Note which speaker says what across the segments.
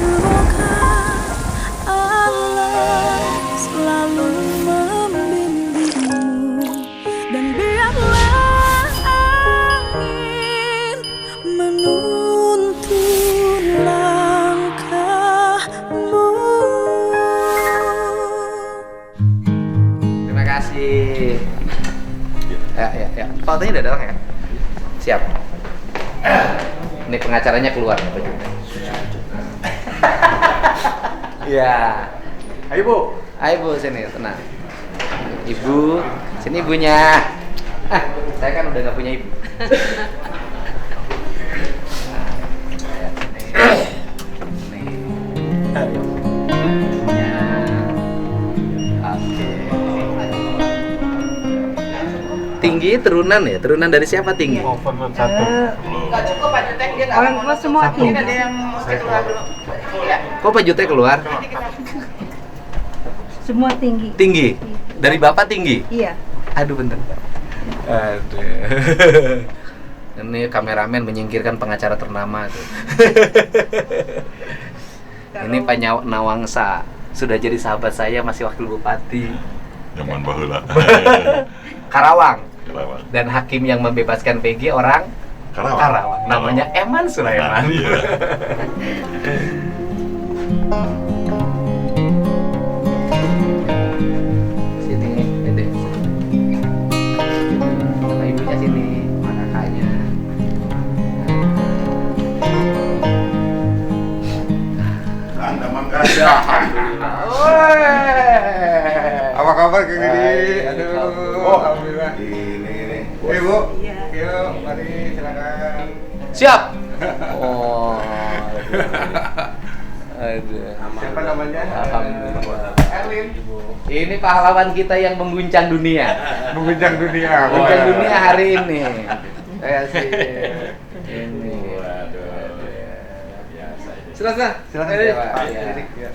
Speaker 1: Semoga Allah selalu membimbingmu dan biarlah angin menuntun langkahmu.
Speaker 2: Terima kasih. Ya. Fotonya udah datang ya? Siap. Ini pengacaranya keluar ya, Pak Jutek. Ya.
Speaker 3: Ayo Bu.
Speaker 2: Ayo Bu, sini, tenang. Ibu, sini ibunya. Saya kan udah nggak punya ibu. Tinggi turunan ya? Turunan dari siapa tinggi?
Speaker 3: Overload satu.
Speaker 4: Nggak cukup Pak Jutek, dia nggak
Speaker 5: Orang
Speaker 4: mau
Speaker 5: tua semua
Speaker 4: masuk.
Speaker 5: tinggi.
Speaker 4: Ini ada yang mesti keluar dulu. Ya.
Speaker 2: Kok Pak Jutek keluar?
Speaker 5: Semua tinggi.
Speaker 2: Tinggi? Dari Bapak tinggi?
Speaker 5: Iya.
Speaker 2: Aduh bentar. Aduh. Ini kameramen menyingkirkan pengacara ternama tuh. Ini Pak Nawangsa sudah jadi sahabat saya, masih wakil bupati
Speaker 6: Zaman baheula.
Speaker 2: Karawang.
Speaker 6: Karawang.
Speaker 2: Dan hakim yang membebaskan PG orang Karawang. Namanya Eman Sulaiman.
Speaker 6: Iya.
Speaker 2: Sini, Dede. Sama ibunya sini, sama kakaknya.
Speaker 6: Anda mangga.
Speaker 2: Alhamdulillah. Woi.
Speaker 3: Apa kabar Kang Didi?
Speaker 2: Aduh.
Speaker 3: Oh, alhamdulillah.
Speaker 6: Ini.
Speaker 3: Bu.
Speaker 5: Iya.
Speaker 3: Yuk, mari silakan.
Speaker 2: Siap. Oh. Aduh.
Speaker 3: Siapa namanya?
Speaker 2: Alhamdulillah.
Speaker 3: Erlin.
Speaker 2: Ini pahlawan kita yang mengguncang dunia.
Speaker 3: Mengguncang dunia.
Speaker 2: Mengguncang dunia hari ini. Saya sih. Ini. Silakan.
Speaker 3: Silakan
Speaker 2: Ini.
Speaker 3: Pak.
Speaker 2: Iya.
Speaker 3: Didik, ya.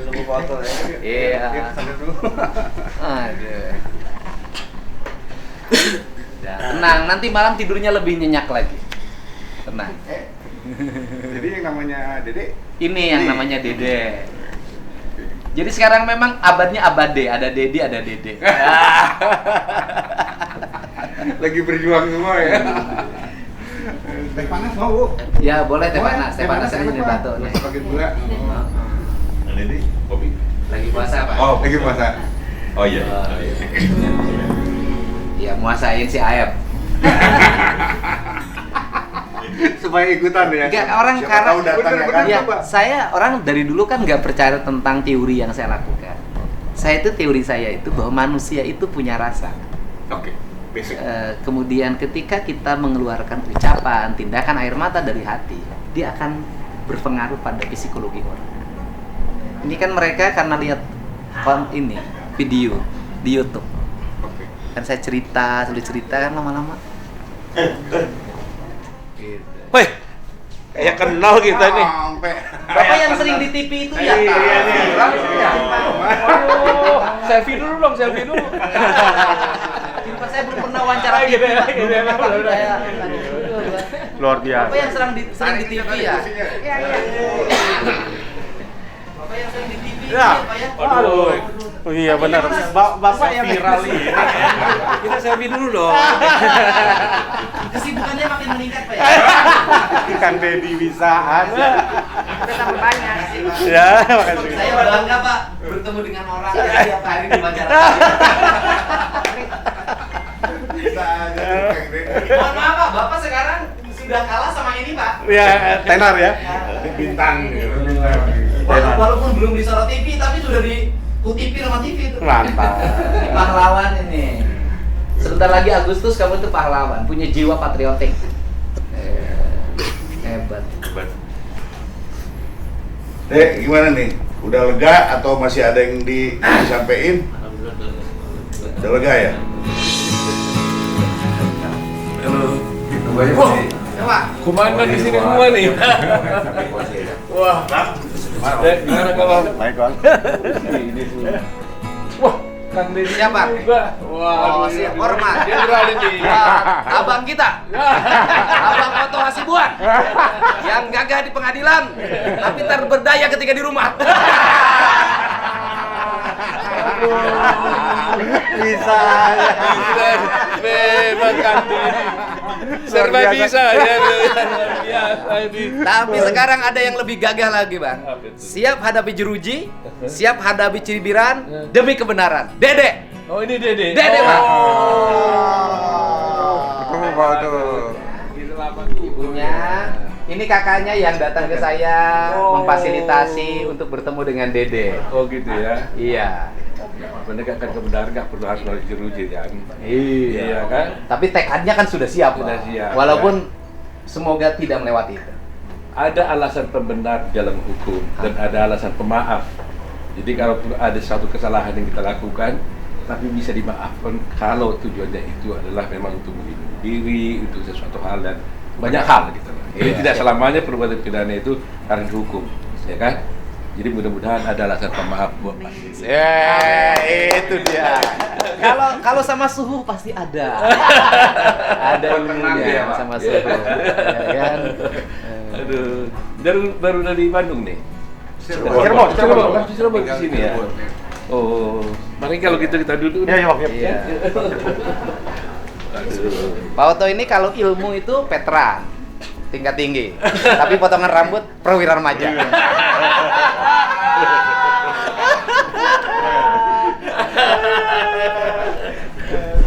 Speaker 4: Nunggu foto ya.
Speaker 2: Iya.
Speaker 3: Sambil dulu.
Speaker 2: Aduh. Ya, tenang, nanti malam tidurnya lebih nyenyak lagi. Tenang.
Speaker 3: Jadi yang namanya Dede
Speaker 2: Ini yang namanya Dede. Jadi sekarang memang abadnya abade, ada Dedi, ada Dede.
Speaker 3: lagi berjuang semua ya. Teh panas mau Bu?
Speaker 2: Ya boleh teh panas, teh panas aja di batu nih.
Speaker 3: Pakai gula.
Speaker 6: Ini kopi.
Speaker 2: Lagi puasa Pak?
Speaker 6: Oh,
Speaker 3: Lagi puasa.
Speaker 6: Oh iya.
Speaker 2: Iya, muasain si Ayam.
Speaker 3: Supaya ikutan ya.
Speaker 2: Enggak, orang
Speaker 3: Siapa
Speaker 2: karena
Speaker 3: tahu datang ya kan?
Speaker 2: ya,
Speaker 3: Pak?
Speaker 2: saya orang dari dulu kan nggak percaya tentang teori yang saya lakukan. Teori saya itu bahwa manusia itu punya rasa.
Speaker 3: Oke. Basic.
Speaker 2: Kemudian ketika kita mengeluarkan ucapan, tindakan air mata dari hati, dia akan berpengaruh pada psikologi orang. Ini kan mereka karena lihat ini video di YouTube.
Speaker 3: Oke.
Speaker 2: Kan saya cerita kan lama-lama. Gitu.
Speaker 7: Woi, kayak kenal kita nih.
Speaker 3: Sampai.
Speaker 2: Bapak yang sering di TV itu ya?
Speaker 7: Iya, nih.
Speaker 2: Waduh,
Speaker 7: Selfie dulu dong, selfie dulu.
Speaker 2: Jumpa saya belum pernah wawancara TV.
Speaker 7: Gitu ya,
Speaker 2: Pak.
Speaker 7: gitu ya,
Speaker 2: Belum pernah,
Speaker 7: udah.
Speaker 2: saya.
Speaker 7: Luar
Speaker 2: Bapak
Speaker 7: biasa.
Speaker 2: yang sering di TV ya?
Speaker 5: Iya, iya.
Speaker 2: Bapak yang sering di TV
Speaker 7: Ya.
Speaker 2: Pak ya?
Speaker 7: Waduh. Oh iya benar. Bapak yang
Speaker 2: Viral
Speaker 7: ini.
Speaker 2: Kita selfie dulu dong. Kesibukannya makin meningkat Pak ya?
Speaker 7: Kang Deddy bisa aja.
Speaker 5: Udah tambah banyak.
Speaker 7: Ya, makasih.
Speaker 2: Saya bangga Pak bertemu dengan orang yang tiap hari di wawancara.
Speaker 3: Bisa aja Kang Dede.
Speaker 2: Mohon maaf Pak, Bapak sekarang sudah kalah sama ini Pak.
Speaker 7: Ya, tenar ya.
Speaker 3: Bintang.
Speaker 2: Walaupun belum disorot TV, tapi sudah dikutipi sama TV itu.
Speaker 7: Mantap.
Speaker 2: Pahlawan ini. Sebentar lagi Agustus kamu tuh pahlawan, punya jiwa patriotik. Hebat.
Speaker 6: Dek, gimana nih? Udah lega atau masih ada yang disampaikan? Udah lega ya?
Speaker 2: Wah, coba.
Speaker 7: Komandan di sini semua nih. Wah. Gimana kalau?
Speaker 3: Baik, Bang.
Speaker 7: Wah, Kang Deddy
Speaker 2: Siapa?
Speaker 7: juga. Wah,
Speaker 2: Oh, siap. Hormat.
Speaker 7: Jenderal ini.
Speaker 2: Abang kita, Abang Oto Hasibuan, yang gagah di pengadilan, tapi terberdaya ketika di rumah.
Speaker 7: Bisa. Memang Kang Deddy. Serba bisa ya. Luar biasa ini.
Speaker 2: Tapi sekarang ada yang lebih gagah lagi, Bang.
Speaker 7: Apa itu?
Speaker 2: Siap hadapi jeruji, siap hadapi cibiran demi kebenaran. Dede.
Speaker 7: Oh, ini Dede.
Speaker 2: Dede, Pak.
Speaker 3: Ketemu Pak Oto.
Speaker 2: Ibunya, ini kakaknya yang datang ke saya
Speaker 7: Oh.
Speaker 2: memfasilitasi untuk bertemu dengan Dede.
Speaker 7: Oh gitu ya.
Speaker 2: Iya.
Speaker 7: Menegakkan kebenaran nggak perlu harus melalui jeruji kan.
Speaker 2: Iya.
Speaker 7: Iya kan?
Speaker 2: Tapi tekadnya kan sudah siap,
Speaker 7: Sudah
Speaker 2: Pak.
Speaker 7: siap,
Speaker 2: Walaupun semoga tidak melewati itu.
Speaker 7: Ada alasan pembenar dalam hukum dan ada alasan pemaaf. Jadi kalau ada satu kesalahan yang kita lakukan, tapi bisa dimaafkan kalau tujuannya itu adalah memang untuk melindungi diri, untuk sesuatu hal dan banyak hal gitu. Jadi
Speaker 2: Iya.
Speaker 7: tidak selamanya perbuatan pidana itu harus dihukum, ya kan? Jadi mudah-mudahan ada alasan pemaaf buat Pak.
Speaker 2: Itu dia. Kalau sama suhu pasti ada. Ada
Speaker 3: Tenang
Speaker 2: ilmunya
Speaker 3: ya, Pak.
Speaker 2: sama suhu. Ya kan?
Speaker 7: Aduh, baru dari Bandung nih.
Speaker 3: Cirebon.
Speaker 7: Cirebon di sini ya. Oh, mari kalau gitu kita duduk.
Speaker 2: Iya.
Speaker 7: Aduh.
Speaker 2: Pak Oto ini kalau ilmu itu veteran, tingkat tinggi. Tapi potongan rambut perwira remaja.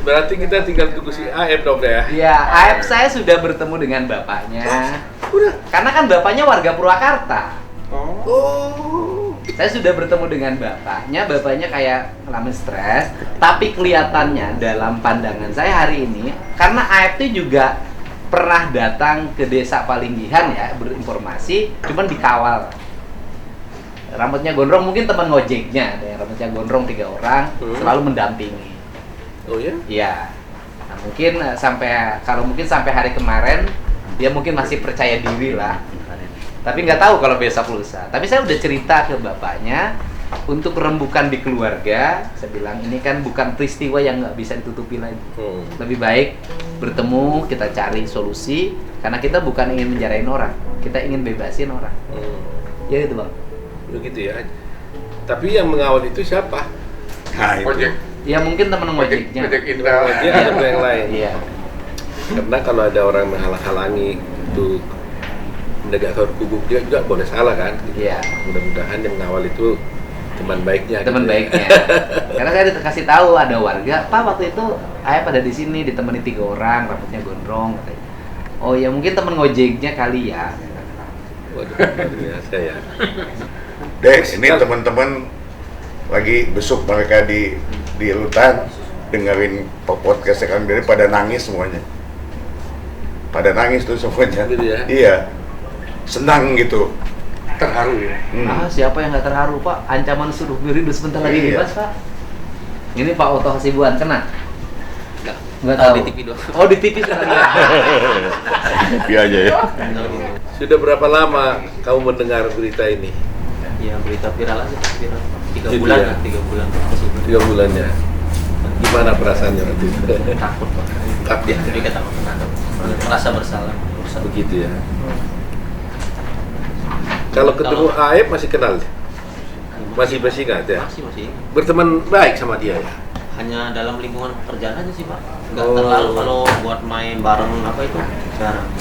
Speaker 7: Berarti kita tinggal tunggu si AF dong ya.
Speaker 2: Iya, AF saya sudah bertemu dengan bapaknya. Karena kan bapaknya warga Purwakarta. Saya sudah bertemu dengan bapaknya kayak ngalamin stres, tapi kelihatannya dalam pandangan saya hari ini, karena AF itu juga pernah datang ke desa Palinggihan ya, berinformasi, cuman dikawal. Rambutnya gondrong, mungkin teman ngojeknya, ada yang rambutnya gondrong 3 orang, selalu mendampingi.
Speaker 7: Oh ya?
Speaker 2: Iya. Nah, mungkin sampai hari kemarin dia mungkin masih percaya diri lah. Tapi nggak tahu kalau besok lusa. Tapi saya udah cerita ke bapaknya untuk rembukan di keluarga. Saya bilang ini kan bukan peristiwa yang nggak bisa ditutupi lagi. Lebih baik bertemu, kita cari solusi karena kita bukan ingin menjarain orang, kita ingin bebasin orang. Ya gitu, Bang.
Speaker 7: Begitu ya. Tapi yang mengawal itu siapa?
Speaker 6: Nah, itu.
Speaker 3: Ojek.
Speaker 2: Ya mungkin temen ngojeknya.
Speaker 3: Ojek Indra.
Speaker 7: Dia ada yang lain.
Speaker 2: Iya.
Speaker 7: Karena kalau ada orang menghalang-halangi untuk menegakkan hukum, dia juga boleh salah kan?
Speaker 2: Iya.
Speaker 7: Mudah-mudahan yang mengawal itu teman baiknya.
Speaker 2: Teman
Speaker 7: gitu ya.
Speaker 2: baiknya. Karena saya dikasih tahu ada warga, Pak waktu itu ayah pada di sini ditemani 3 orang, rambutnya gondrong. Katanya. Oh ya mungkin temen ngojeknya kali ya.
Speaker 7: Waduh, luar biasa ya.
Speaker 6: Dek, ini teman-teman lagi besuk mereka di rutan dengerin podcast Kang Deddy pada nangis semuanya. Pada nangis tuh semuanya.
Speaker 7: Gitu ya?
Speaker 6: Iya. Senang gitu.
Speaker 3: Terharu ya.
Speaker 2: Ah siapa yang nggak terharu Pak? Ancaman suruh beri sebentar lagi
Speaker 6: Iya.
Speaker 2: bebas Pak. Ini Pak Oto Hasibuan kena? Nggak
Speaker 4: Tahu
Speaker 2: tahu.
Speaker 4: di TV doang.
Speaker 2: Oh di TV sekali ya.
Speaker 6: Iya aja ya.
Speaker 7: Sudah berapa lama kamu mendengar berita ini?
Speaker 4: Iya, berita viral aja, viral. 3
Speaker 7: Gitu
Speaker 4: bulan,
Speaker 7: ya?
Speaker 4: 3 bulan.
Speaker 7: 3 bulan ya. Gimana perasaannya waktu itu?
Speaker 4: Takut, Pak.
Speaker 7: Takut ya?
Speaker 4: Jadi ketakutan, merasa bersalah.
Speaker 7: Begitu ya. Kalau ketemu Aep masih kenal? Masih ingat ya?
Speaker 4: Masih.
Speaker 7: Berteman baik sama dia ya?
Speaker 4: Hanya dalam lingkungan pekerjaan aja sih, Pak. Nggak
Speaker 7: Oh.
Speaker 4: terlalu kalau buat main bareng apa itu, jarang.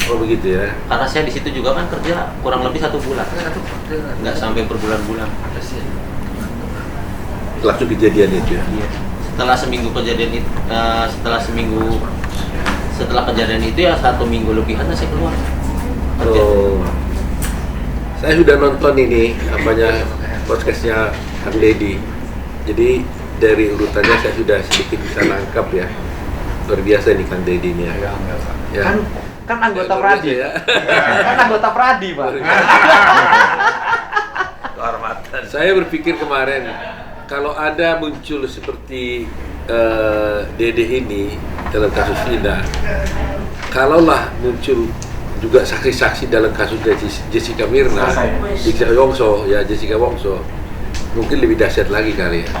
Speaker 7: Oh begitu ya?
Speaker 4: Karena saya di situ juga kan kerja kurang lebih 1 bulan. Nggak sampai berbulan-bulan.
Speaker 7: Langsung kejadian itu ya?
Speaker 4: Iya. Setelah kejadian itu ya 1 minggu lebihan saya keluar. Kerja.
Speaker 7: Oh. Saya sudah nonton ini podcastnya Kang Deddy. Jadi dari urutannya saya sudah sedikit bisa nangkap ya. Luar biasa nih Kang Deddy ini ya. Ya.
Speaker 2: Kan anggota
Speaker 7: Luar biasa
Speaker 2: Pradi
Speaker 7: ya.
Speaker 2: Kan anggota Pradi Pak.
Speaker 7: Kehormatan. Saya berpikir kemarin kalau ada muncul seperti Dede ini dalam kasus Vina, kalaulah muncul juga saksi-saksi dalam kasus Jessica Mirna, Jessica Wongso, mungkin lebih dahsyat lagi kali ya.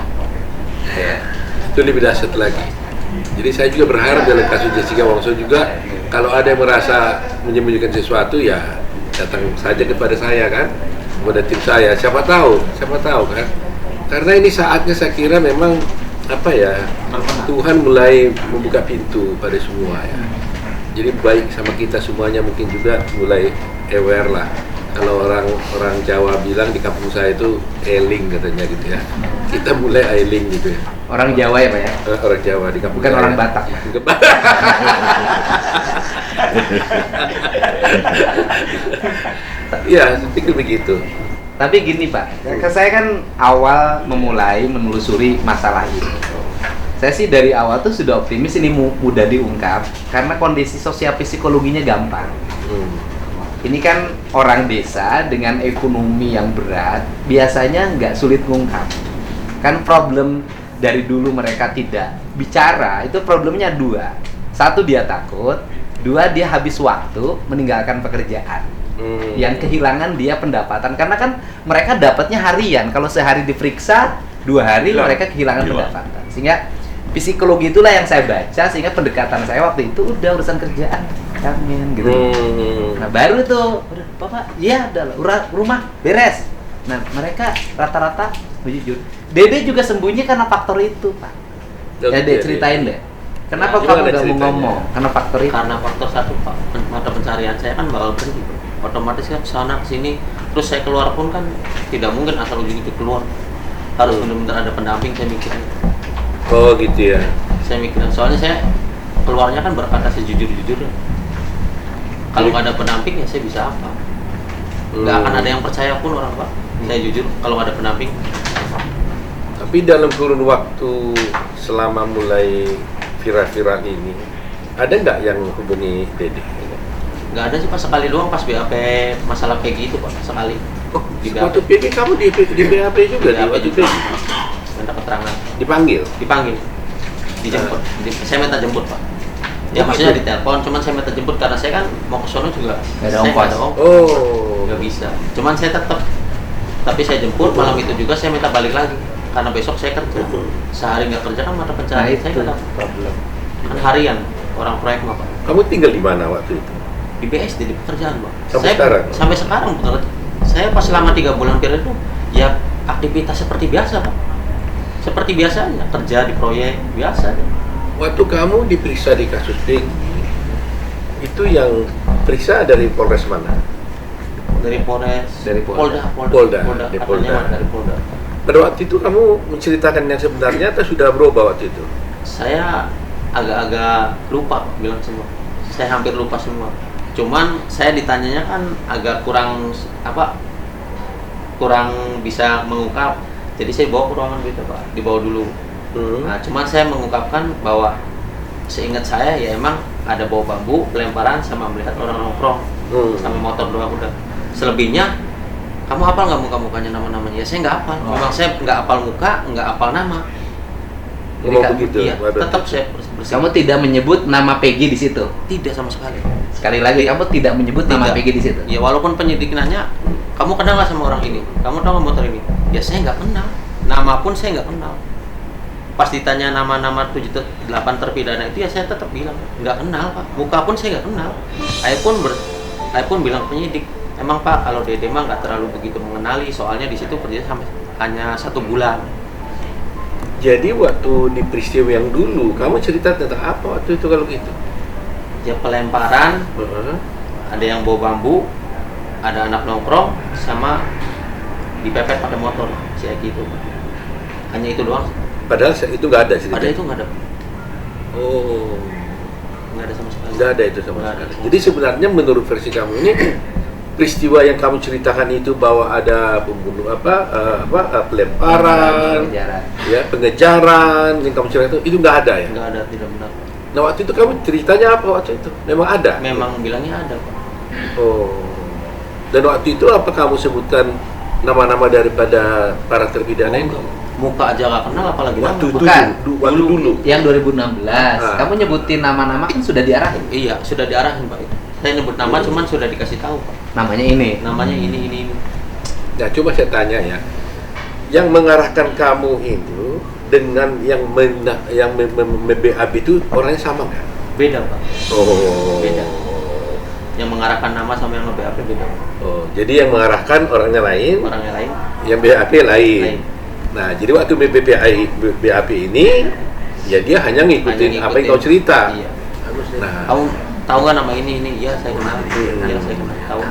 Speaker 7: Ya, itu lebih dahsyat lagi. Jadi saya juga berharap dalam kasus Jessica Wongso juga, kalau ada yang merasa menyembunyikan sesuatu ya datang saja kepada saya kan, kepada tim saya. Siapa tahu kan. Karena ini saatnya saya kira memang apa ya, Tuhan mulai membuka pintu pada semua ya. Jadi baik sama kita semuanya mungkin juga mulai aware lah. Kalau orang Jawa bilang di kampung saya itu eling katanya gitu ya. Kita mulai eling gitu ya.
Speaker 2: Orang Jawa ya Pak ya?
Speaker 7: Orang Jawa di kampung
Speaker 2: Bukan
Speaker 7: saya.
Speaker 2: orang Batak.
Speaker 7: Bukan Batak. Iya, saya pikir begitu.
Speaker 2: Tapi gini Pak, saya kan awal memulai menelusuri masalah ini. Saya sih dari awal tuh sudah optimis ini mudah diungkap karena kondisi sosial psikologinya gampang. Ini kan orang desa dengan ekonomi yang berat biasanya nggak sulit ngungkap. Kan problem dari dulu mereka tidak bicara itu problemnya dua. Satu dia takut, dua dia habis waktu meninggalkan pekerjaan. Yang kehilangan dia pendapatan karena kan mereka dapatnya harian. Kalau sehari diperiksa 2 hari mereka kehilangan pendapatan. Sehingga psikologi itulah yang saya baca sehingga pendekatan saya waktu itu udah urusan kerjaan. Amin gitu. Nah baru tuh, udah Bapak, iya udah rumah beres. Nah mereka rata-rata jujur. Dede juga sembunyi karena faktor itu Pak. Ya Dede ceritain deh. Kenapa
Speaker 7: Ya,
Speaker 2: kamu
Speaker 7: gimana
Speaker 2: gak mau
Speaker 7: ceritanya?
Speaker 2: ngomong? Karena faktor itu.
Speaker 4: Karena faktor satu Pak, mata pencarian saya kan bakal berhenti Pak. Otomatis kan kesana kesini, terus saya keluar pun kan tidak mungkin asal ujuk ujuk keluar. Harus benar-benar ada pendamping, saya mikirin.
Speaker 7: Oh gitu ya.
Speaker 4: Saya mikirin, soalnya saya keluarnya kan berkata sejujur-jujurnya. Kalau nggak ada pendamping ya saya bisa apa? Nggak akan ada yang percaya pun orang Pak. Saya jujur, kalau nggak ada pendamping.
Speaker 7: Tapi dalam kurun waktu selama mulai viral-viral ini, ada nggak yang hubungi Dede?
Speaker 4: Nggak ada sih Pak, sekali doang pas BAP masalah kayak gitu Pak, sekali.
Speaker 7: Oh,
Speaker 4: Di
Speaker 7: waktu PG kamu di BAP juga di
Speaker 4: BAP
Speaker 7: waktu
Speaker 4: juga.
Speaker 7: itu
Speaker 4: Minta keterangan,
Speaker 7: dipanggil.
Speaker 4: dijemput. Saya minta jemput Pak. Ya
Speaker 7: Oh,
Speaker 4: maksudnya
Speaker 7: gitu?
Speaker 4: ditelepon, cuman saya minta jemput karena saya kan mau ke sono juga.
Speaker 2: Nggak ada
Speaker 4: Saya
Speaker 2: ongkos.
Speaker 7: Oh,
Speaker 4: Nggak bisa. Cuman saya tetap, tapi saya jemput malam itu juga saya minta balik lagi karena besok saya kerja. Sehari nggak kerja kan mata
Speaker 2: Nah
Speaker 4: pencarian
Speaker 2: itu
Speaker 4: saya nggak dapat.
Speaker 2: problem.
Speaker 4: Kan harian orang proyek mah Pak.
Speaker 7: kamu tinggal di mana waktu itu?
Speaker 4: Di BSD di pekerjaan Pak.
Speaker 7: Sampai sekarang?
Speaker 4: Sampai sekarang bekerja. Saya pas selama 3 bulan periode itu ya aktivitas seperti biasa Pak. Seperti biasanya kerja di proyek biasa.
Speaker 7: Waktu kamu diperiksa di kasus PG, itu yang periksa dari Polres mana?
Speaker 4: Dari Polres,
Speaker 2: Dari Polda.
Speaker 7: Polda, di
Speaker 4: katanya
Speaker 7: Polda.
Speaker 4: mah dari Polda.
Speaker 7: Pada waktu itu kamu menceritakan yang sebenarnya atau sudah berubah waktu itu?
Speaker 4: Saya agak-agak lupa Pak, bilang semua. Saya hampir lupa semua. Cuman saya ditanyanya kan agak kurang bisa mengungkap. Jadi saya bawa ke ruangan gitu Pak, dibawa dulu. Nah, cuman saya mengungkapkan bahwa seingat saya ya emang ada bau bambu, pelemparan sama melihat orang nongkrong sama motor doang udah. Selebihnya kamu hafal nggak muka-mukanya, nama-namanya? Ya saya nggak hafal. Memang saya nggak hafal muka, nggak hafal nama.
Speaker 7: Jadi
Speaker 2: Kak,
Speaker 7: begitu.
Speaker 4: Iya,
Speaker 7: Waduh.
Speaker 4: tetap saya bersih.
Speaker 2: Kamu tidak menyebut nama Peggy di situ.
Speaker 4: Tidak sama sekali.
Speaker 2: Sekali lagi kamu tidak menyebut nama
Speaker 4: Tidak.
Speaker 2: Peggy di situ.
Speaker 4: Ya walaupun penyidik nanya, kamu kenal nggak sama orang ini? Kamu tahu nggak motor ini? Ya saya nggak kenal. Nama pun saya nggak kenal. Pas ditanya nama-nama 7-8 terpidana itu ya saya tetap bilang nggak kenal Pak. Muka pun saya nggak kenal. Saya pun bilang ke penyidik, emang Pak kalau Dede mah nggak terlalu begitu mengenali, soalnya di situ kerja sampai hanya 1 bulan.
Speaker 7: Jadi waktu di peristiwa yang dulu, kamu cerita tentang apa waktu itu kalau gitu?
Speaker 4: Ya pelemparan, ada yang bawa bambu, ada anak nongkrong, sama dipepet pakai motor, kayak gitu. Hanya itu doang.
Speaker 7: Padahal itu nggak ada cerita.
Speaker 4: Ada itu nggak ada,
Speaker 7: Oh,
Speaker 4: nggak ada sama sekali.
Speaker 7: nggak ada itu sama
Speaker 4: Nggak ada.
Speaker 7: sekali. Jadi sebenarnya menurut versi kamu ini peristiwa yang kamu ceritakan itu bahwa ada pembunuh pelemparan,
Speaker 2: Pengejaran.
Speaker 7: ya pengejaran yang kamu ceritakan itu nggak ada ya?
Speaker 4: Nggak ada, tidak benar.
Speaker 7: Nah waktu itu kamu ceritanya apa waktu itu? Memang ada?
Speaker 4: Memang bilangnya ada Pak.
Speaker 7: Oh. Dan waktu itu apa kamu sebutkan nama-nama daripada para terpidana itu?
Speaker 4: Muka aja nggak kenal, apalagi
Speaker 7: Waktu
Speaker 4: nama.
Speaker 7: itu
Speaker 2: Bukan.
Speaker 7: waktu dulu.
Speaker 2: Yang 2016.
Speaker 7: Ah.
Speaker 2: Kamu nyebutin nama-nama kan sudah diarahin.
Speaker 4: Iya, sudah diarahin Pak itu. Saya nyebut nama, cuman sudah dikasih tahu Pak.
Speaker 2: Namanya ini.
Speaker 4: Namanya ini.
Speaker 7: Nah coba saya tanya ya, yang mengarahkan kamu itu dengan yang BAP itu orangnya sama nggak?
Speaker 4: Beda Pak.
Speaker 7: Oh.
Speaker 4: Beda. Yang mengarahkan nama sama yang BAP beda.
Speaker 7: Oh, jadi yang mengarahkan orangnya lain,
Speaker 4: Orangnya lain.
Speaker 7: yang BAP lain.
Speaker 4: Lain.
Speaker 7: Nah, jadi waktu BAP ini, ya dia hanya ngikutin apa yang kau cerita.
Speaker 4: Iya.
Speaker 7: Nah,
Speaker 4: Tahu nggak nama ini? Iya saya kenal. Iya saya kenal. Tahu.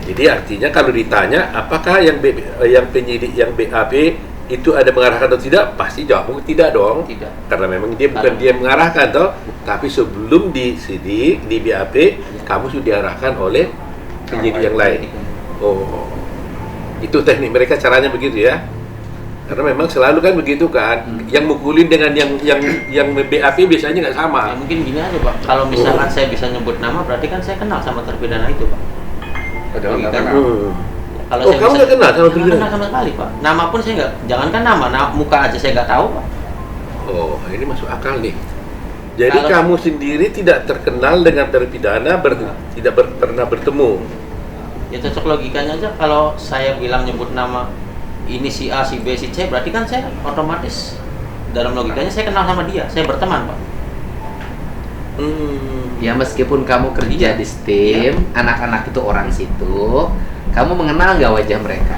Speaker 7: jadi artinya kalau ditanya apakah yang penyidik yang BAP itu ada mengarahkan atau tidak, pasti jawabmu tidak dong.
Speaker 4: Tidak.
Speaker 7: Karena memang dia bukan dia yang mengarahkan toh, tapi sebelum disidik di BAP, kamu sudah diarahkan oleh penyidik yang lain. Oh, itu teknik mereka, caranya begitu ya? Karena memang selalu kan begitu kan, yang mukulin dengan yang BAP biasanya nggak sama.
Speaker 4: Ya, mungkin gini aja Pak, kalau misalkan saya bisa nyebut nama, berarti kan saya kenal sama terpidana itu Pak.
Speaker 3: Padahal nggak
Speaker 4: Kan?
Speaker 3: kenal.
Speaker 4: Kalau
Speaker 7: Oh, kamu nggak kenal sama
Speaker 4: nggak
Speaker 7: terpidana?
Speaker 4: kenal sama sekali Pak. Nama pun saya nggak, jangankan nama, muka aja saya nggak tahu Pak.
Speaker 7: Oh, ini masuk akal nih. Jadi
Speaker 4: Kalau-
Speaker 7: kamu sendiri tidak terkenal dengan terpidana, tidak pernah bertemu.
Speaker 4: Ya cocok logikanya aja, kalau saya bilang nyebut nama ini si A, si B, si C, berarti kan saya otomatis dalam logikanya saya kenal sama dia, saya berteman Pak.
Speaker 2: Ya meskipun kamu kerja di STEAM, anak-anak itu orang situ, kamu mengenal nggak wajah mereka?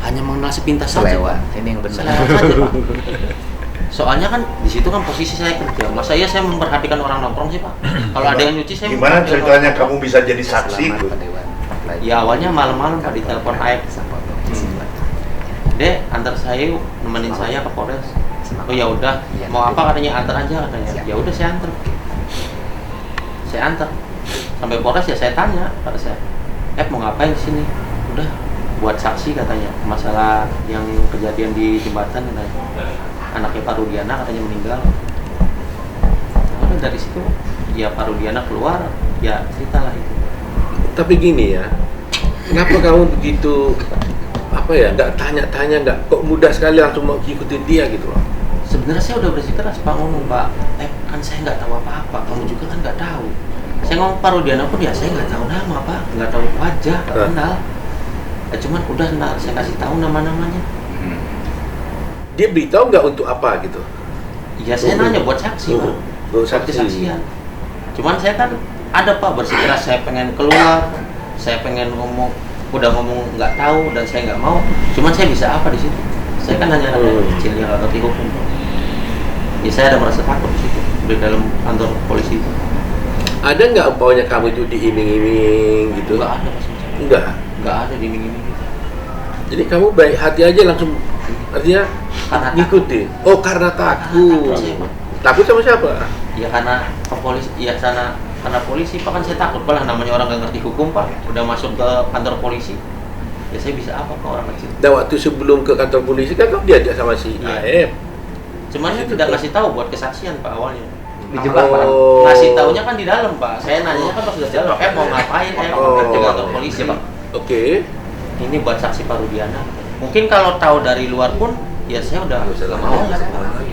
Speaker 4: Hanya mengenal sepintas saja
Speaker 2: Selewat,
Speaker 4: Pak.
Speaker 2: ini yang benar.
Speaker 4: Selewat saja Pak. Soalnya kan di situ kan posisi saya kerja, masa iya saya memperhatikan orang nongkrong sih Pak. Kalau ada yang nyuci saya
Speaker 6: Gimana
Speaker 4: memperhatikan
Speaker 6: ceritanya
Speaker 4: orang
Speaker 6: kamu bisa jadi saksi?
Speaker 2: Selamat
Speaker 6: Gus?
Speaker 2: Pak Dewan.
Speaker 4: Ya awalnya malam-malam Pak di telepon Aib. Dek, antar saya yuk, nemenin saya ke Polres. Oh ya udah, mau apa katanya, antar aja katanya. Ya udah saya antar. Saya antar. Sampai Polres ya saya tanya pada saya, mau ngapain di sini? Udah, buat saksi katanya. Masalah yang kejadian di jembatan katanya. Anaknya Pak Rudiana katanya meninggal. Udah dari situ, ya Pak Rudiana keluar, ya ceritalah itu.
Speaker 7: Tapi gini ya, kenapa kamu begitu nggak tanya-tanya, nggak kok mudah sekali langsung mau ikutin dia gitu loh?
Speaker 4: Sebenarnya saya udah bersikeras Pak ngomong Pak, kan saya nggak tahu apa-apa, kamu juga kan nggak tahu. Saya ngomong Pak Rudiana pun ya saya nggak tahu nama Pak, nggak tahu wajah, nggak kenal. Cuman udah saya kasih tahu nama-namanya.
Speaker 7: Dia beritahu nggak untuk apa gitu?
Speaker 4: Ya saya nanya buat saksi Pak,
Speaker 7: Buat
Speaker 4: buat kesaksian. Cuman saya kan ada Pak bersikeras, saya pengen keluar, saya pengen ngomong, udah ngomong nggak tahu dan saya nggak mau. Cuman saya bisa apa di situ? Saya kan hanya anak kecil yang nggak ngerti hukum. Ya saya ada merasa takut di situ di dalam kantor polisi itu.
Speaker 7: Ada nggak umpamanya kamu itu diiming-iming gitu?
Speaker 4: Nggak ada Pak sama sekali. Nggak ada di minggu ini.
Speaker 7: Jadi kamu baik hati aja langsung, artinya
Speaker 4: Karena
Speaker 7: ngikutin. Oh, karena takut.
Speaker 4: Takut saya, Pak.
Speaker 7: Takut sama siapa?
Speaker 4: Ya karena ke polisi, ya karena polisi Pak, kan saya takut Pak, namanya orang nggak ngerti hukum Pak, udah masuk ke kantor polisi, ya saya bisa apa Pak, orang kecil.
Speaker 7: Dan waktu sebelum ke kantor polisi kan kamu diajak sama si
Speaker 4: Iya.
Speaker 7: AF.
Speaker 4: Cuman saya tidak ngasih tahu buat kesaksian Pak awalnya.
Speaker 2: Dijebak Pak.
Speaker 7: Oh.
Speaker 4: Ngasih taunya kan di dalam Pak, saya nanya kan pas sudah jalan, mau ngapain, mau kerja ke kantor polisi Pak.
Speaker 7: Oke.
Speaker 4: Ini buat saksi Pak Rudiana. Mungkin kalau tahu dari luar pun, ya saya udah nggak mau lah Pak.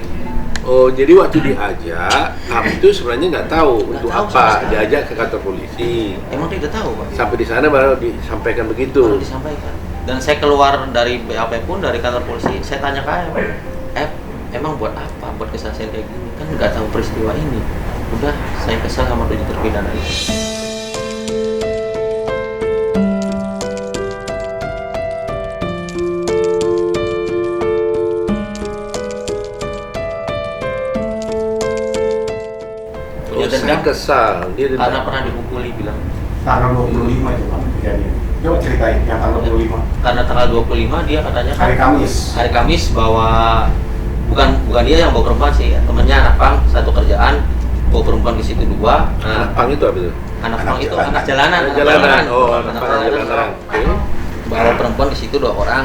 Speaker 7: Oh, jadi waktu diajak, kamu itu sebenarnya nggak tahu
Speaker 4: Nggak
Speaker 7: untuk
Speaker 4: tahu sama
Speaker 7: apa
Speaker 4: sekali.
Speaker 7: diajak ke kantor polisi.
Speaker 4: Emang tidak tahu Pak.
Speaker 7: Sampai di sana baru disampaikan
Speaker 4: Baru
Speaker 7: begitu.
Speaker 4: disampaikan. Dan saya keluar dari BAP pun, dari kantor polisi, saya tanya ke emang buat apa? Buat kesaksian kayak gini? Kan nggak tahu peristiwa ini. Udah, saya kesal sama 7 terpidana itu.
Speaker 7: Oh,
Speaker 4: Punya
Speaker 7: saya
Speaker 4: dendam
Speaker 7: kesal. Dia
Speaker 4: karena
Speaker 7: dendam.
Speaker 4: pernah dipukuli bilang.
Speaker 8: Tanggal 25 itu Pak kejadian. Coba ceritain yang tanggal 25.
Speaker 4: Karena tanggal 25 dia katanya kan
Speaker 8: Hari Kamis.
Speaker 4: hari Kamis bawa bukan dia yang bawa perempuan sih ya, temennya anak pang satu kerjaan bawa perempuan ke situ 2.
Speaker 7: Anak pang itu apa itu?
Speaker 4: Anak pang itu
Speaker 8: jalanan.
Speaker 4: anak jalanan.
Speaker 7: Anak jalanan. Oh,
Speaker 4: Anak
Speaker 7: anak pang jalanan. Oke.
Speaker 4: Bawa perempuan ke situ 2 orang.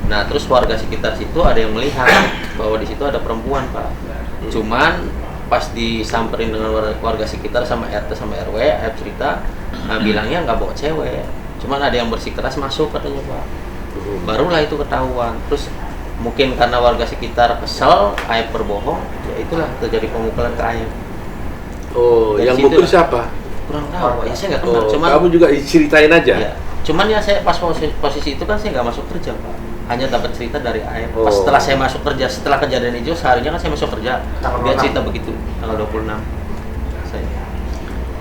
Speaker 4: Nah, terus warga sekitar situ ada yang melihat bahwa di situ ada perempuan, Pak. Cuman pas disamperin dengan warga sekitar sama RT sama RW, Aib cerita, bilangnya nggak bawa cewek. Cuman ada yang bersikeras masuk katanya, Pak. Barulah itu ketahuan. Terus mungkin karena warga sekitar kesel, Aib berbohong, ya itulah terjadi pemukulan ke Aib.
Speaker 7: Oh,
Speaker 4: Dari
Speaker 7: yang
Speaker 4: situ
Speaker 7: mukul
Speaker 4: lah.
Speaker 7: siapa?
Speaker 4: Kurang tahu, Pak. Ya saya nggak kenal.
Speaker 7: Oh,
Speaker 4: Cuman
Speaker 7: kamu juga ceritain aja.
Speaker 4: ya, Cuman ya saya pas posisi itu kan saya nggak masuk kerja Pak, hanya dapat cerita dari AF. Pas
Speaker 9: Oh.
Speaker 4: setelah saya masuk kerja, setelah kejadian itu seharinya kan saya masuk kerja, dia cerita begitu tanggal 26. Saya.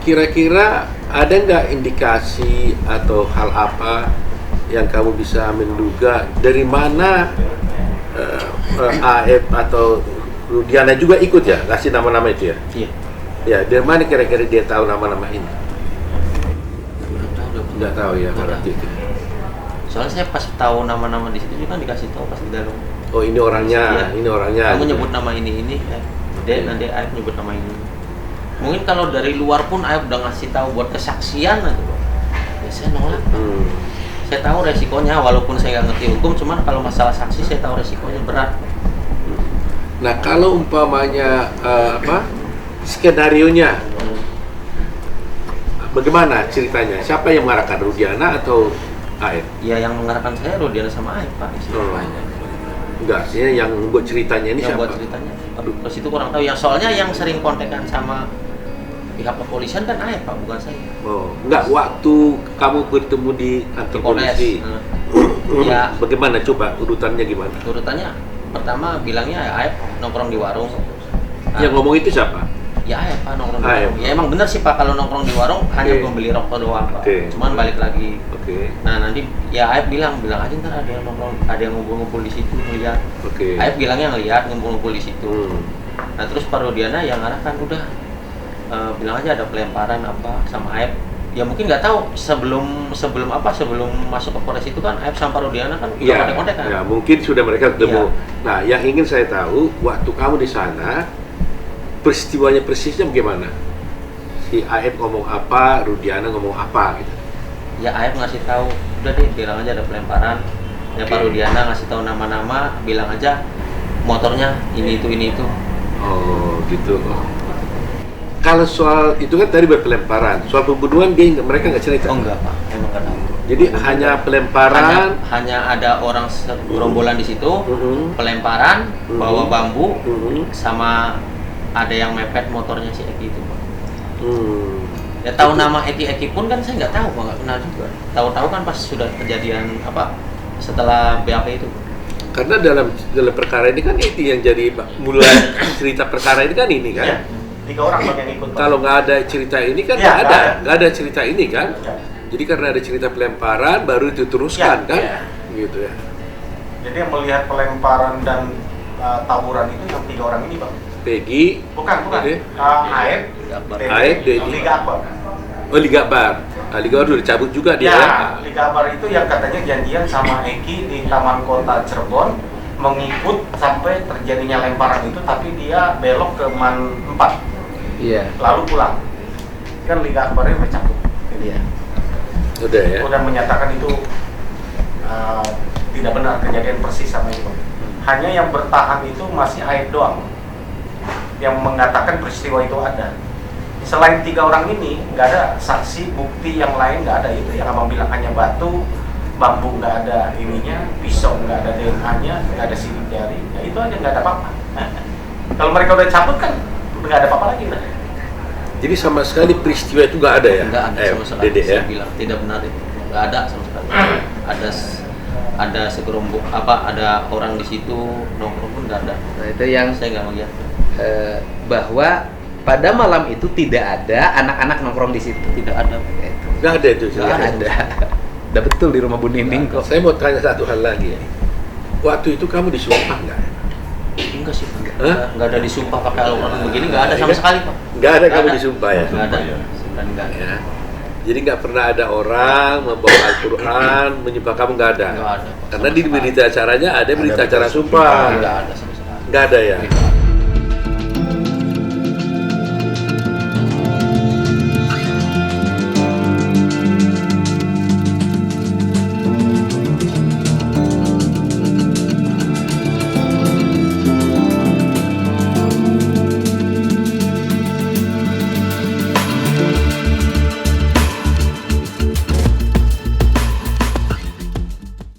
Speaker 9: Kira-kira ada nggak indikasi atau hal apa yang kamu bisa menduga dari mana AF atau Rudiana juga ikut ya, kasih nama-nama itu ya?
Speaker 4: Iya.
Speaker 9: Ya, dari mana kira-kira dia tahu nama-nama ini? Nggak tahu ya,
Speaker 4: Nggak
Speaker 9: berarti.
Speaker 4: tahu. Soalnya saya pas tahu nama-nama di situ juga kan dikasih tahu pas di dalam.
Speaker 9: Oh, ini orangnya,
Speaker 4: Iya.
Speaker 9: ini orangnya.
Speaker 4: Kamu
Speaker 9: gitu.
Speaker 4: nyebut nama ini, nanti AF nyebut nama ini. Mungkin kalau dari luar pun AF udah ngasih tahu buat kesaksian aja, ya saya nolak. Saya tahu resikonya, walaupun saya nggak ngerti hukum, cuman kalau masalah saksi saya tahu resikonya berat.
Speaker 9: Nah, kalau umpamanya skenarionya, bagaimana ceritanya? Siapa yang mengarahkan, Rudiana atau AF?
Speaker 4: Ya yang mengarahkan saya Rudiana sama AF Pak.
Speaker 9: Enggak, sih yang buat ceritanya ini
Speaker 4: Yang
Speaker 9: siapa?
Speaker 4: buat ceritanya. Aduh, ke situ kurang tahu. Yang soalnya yang sering kontekan sama pihak kepolisian kan AF Pak, bukan saya.
Speaker 9: Oh, enggak, waktu kamu bertemu di kantor polisi.
Speaker 4: Ya,
Speaker 9: Bagaimana, coba urutannya gimana?
Speaker 4: urutannya pertama bilangnya AF nongkrong di warung. Nah,
Speaker 9: Yang ngomong itu siapa?
Speaker 4: ya AF Pak nongkrong di
Speaker 9: AF.
Speaker 4: warung. Ya emang bener sih Pak, kalau nongkrong di warung hanya
Speaker 9: Oke.
Speaker 4: membeli rokok doang Pak.
Speaker 9: Oke.
Speaker 4: Cuman balik lagi.
Speaker 9: Oke.
Speaker 4: Nah nanti ya AF bilang aja ntar ada yang nongkrong, ada yang ngumpul-ngumpul di situ ngeliat.
Speaker 9: Oke.
Speaker 4: AF bilangnya ngeliat ngumpul-ngumpul di situ.
Speaker 9: Hmm.
Speaker 4: Nah terus Pak Rudiana yang arahkan udah bilang aja ada pelemparan apa sama AF. Ya mungkin nggak tahu sebelum masuk ke Polres itu kan AF sama Pak Rudiana kan udah
Speaker 9: Iya,
Speaker 4: kontak kan.
Speaker 9: ya, mungkin sudah mereka ketemu.
Speaker 4: Iya.
Speaker 9: Nah, yang ingin saya tahu, waktu kamu di sana, peristiwanya persisnya bagaimana? Si AF ngomong apa, Rudiana ngomong apa gitu.
Speaker 4: Ya AF ngasih tahu, udah deh bilang aja ada pelemparan. Ya Pak Rudiana ngasih tahu nama-nama, bilang aja motornya ini itu.
Speaker 9: Oh, gitu. Kalau soal itu kan tadi berpelemparan, soal pembunuhan mereka nggak cerita.
Speaker 4: Oh enggak Pak, emang nggak tahu.
Speaker 9: Jadi hanya pelemparan.
Speaker 4: Hanya ada orang gerombolan di situ,
Speaker 9: Mhm.
Speaker 4: pelemparan,
Speaker 9: Mhm.
Speaker 4: bawa bambu,
Speaker 9: Mhm.
Speaker 4: sama ada yang mepet motornya si Eki itu Pak.
Speaker 9: Hmm.
Speaker 4: Ya tahu nama Eki pun kan saya nggak tahu Pak, nggak kenal juga. Tahu-tahu kan pas sudah kejadian setelah BAP itu.
Speaker 9: Karena dalam perkara ini kan itu yang jadi mulai cerita perkara ini kan ini kan.
Speaker 8: Iya. 3 orang Pak yang ikut Pak.
Speaker 9: Kalau nggak ada cerita ini kan
Speaker 8: Iya,
Speaker 9: nggak ada cerita ini kan.
Speaker 8: Iya.
Speaker 9: Jadi karena ada cerita pelemparan baru diteruskan
Speaker 8: Iya,
Speaker 9: kan,
Speaker 8: iya.
Speaker 9: gitu ya.
Speaker 8: Jadi yang melihat pelemparan dan tawuran itu yang 3 orang ini Pak.
Speaker 9: Peggy,
Speaker 8: Bukan.
Speaker 9: Jadi?
Speaker 8: AF,
Speaker 9: AF, Dedi.
Speaker 8: Liga Akbar.
Speaker 9: oh Liga Akbar. Liga Akbar udah dicabut juga dia.
Speaker 8: Ya, Liga Akbar itu yang katanya janjian sama Eki di Taman Kota Cirebon mengikut sampai terjadinya lemparan itu, tapi dia belok ke Man 4
Speaker 2: Iya.
Speaker 8: lalu pulang. Kan Liga Akbarnya udah cabut.
Speaker 2: Iya.
Speaker 9: Udah ya.
Speaker 8: Udah menyatakan itu tidak benar kejadian persis sama itu. Hanya yang bertahan itu masih AF doang yang mengatakan peristiwa itu ada. Selain 3 orang ini, nggak ada saksi bukti yang lain, nggak ada. Itu yang abang bilang hanya batu, bambu nggak ada ininya, pisau nggak ada DNA-nya, nggak ada sidik jari. Ya itu aja, nggak ada apa-apa. Kalau mereka udah cabut kan nggak ada apa-apa lagi udah.
Speaker 9: Jadi sama sekali peristiwa itu nggak ada ya?
Speaker 4: Nggak ada sama sekali.
Speaker 9: Dede ya.
Speaker 4: Saya bilang tidak benar itu. Nggak ada sama sekali. Ada segerombol ada orang di situ nongkrong pun nggak ada.
Speaker 2: Nah, itu yang
Speaker 4: Saya nggak melihat.
Speaker 2: bahwa pada malam itu tidak ada anak-anak nongkrong di situ.
Speaker 4: Tidak ada.
Speaker 2: Itu.
Speaker 9: Nggak ada itu.
Speaker 2: Nggak ada. Udah betul di rumah Bu Nining kok.
Speaker 9: Saya mau tanya satu hal lagi ya. Waktu itu kamu disumpah nggak?
Speaker 4: Enggak sih Pak.
Speaker 9: Hah?
Speaker 4: Nggak ada disumpah pakai Al-Quran begini, nggak ada sama sekali Pak.
Speaker 9: Nggak ada kamu disumpah ya?
Speaker 4: Nggak ada. Sebenarnya nggak ada.
Speaker 9: Ya. Jadi nggak pernah ada orang membawa Al-Quran menyumpah kamu, nggak ada.
Speaker 4: Nggak ada.
Speaker 9: Karena di berita acaranya ada berita acara sumpah.
Speaker 4: Nggak ada sama sekali.
Speaker 9: Nggak ada ya.
Speaker 4: Nggak ada.